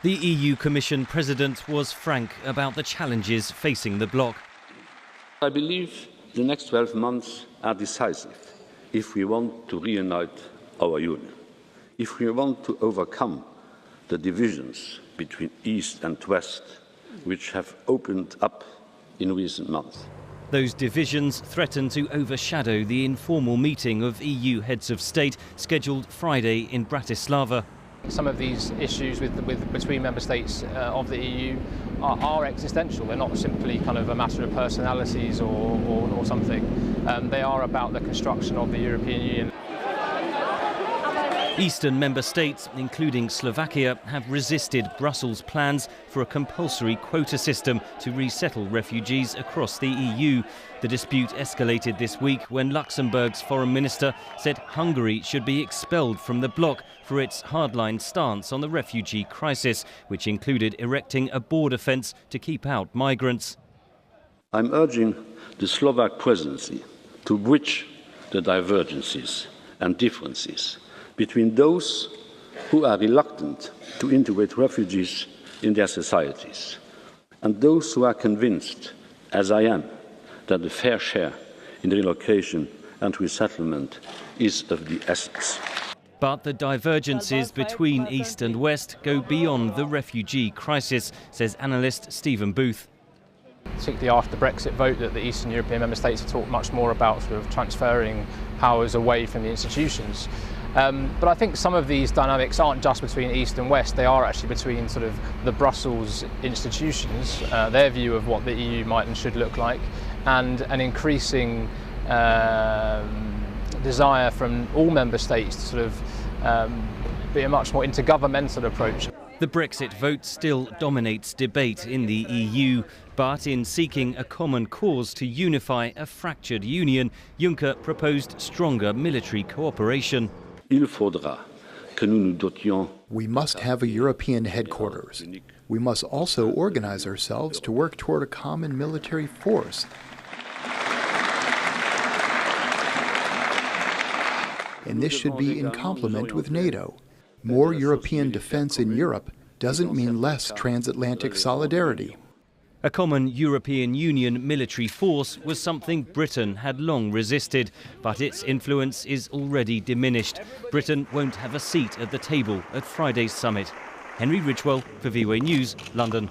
The EU Commission President was frank about the challenges facing the bloc. I believe the next 12 months are decisive if we want to reunite our Union, if we want to overcome the divisions between East and West which have opened up in recent months. Those divisions threaten to overshadow the informal meeting of EU heads of state scheduled Friday in Bratislava. Some of these issues between member states of the EU are existential. They're not simply kind of a matter of personalities or something. They are about the construction of the European Union. Eastern member states, including Slovakia, have resisted Brussels' plans for a compulsory quota system to resettle refugees across the EU. The dispute escalated this week when Luxembourg's foreign minister said Hungary should be expelled from the bloc for its hardline stance on the refugee crisis, which included erecting a border fence to keep out migrants. I'm urging the Slovak presidency to bridge the divergences and differences between those who are reluctant to integrate refugees in their societies and those who are convinced, as I am, that a fair share in relocation and resettlement is of the essence. But the divergences between East and West go beyond the refugee crisis, says analyst Stephen Booth. Particularly after the Brexit vote, that the Eastern European member states have talked much more about sort of transferring powers away from the institutions. But I think some of these dynamics aren't just between East and West, they are actually between sort of the Brussels institutions, their view of what the EU might and should look like, and an increasing desire from all member states to sort of be a much more intergovernmental approach. The Brexit vote still dominates debate in the EU, but in seeking a common cause to unify a fractured union, Juncker proposed stronger military cooperation. We must have a European headquarters. We must also organize ourselves to work toward a common military force. And this should be in complement with NATO. More European defense in Europe doesn't mean less transatlantic solidarity. A common European Union military force was something Britain had long resisted, but its influence is already diminished. Britain won't have a seat at the table at Friday's summit. Henry Ridgwell for VOA News, London.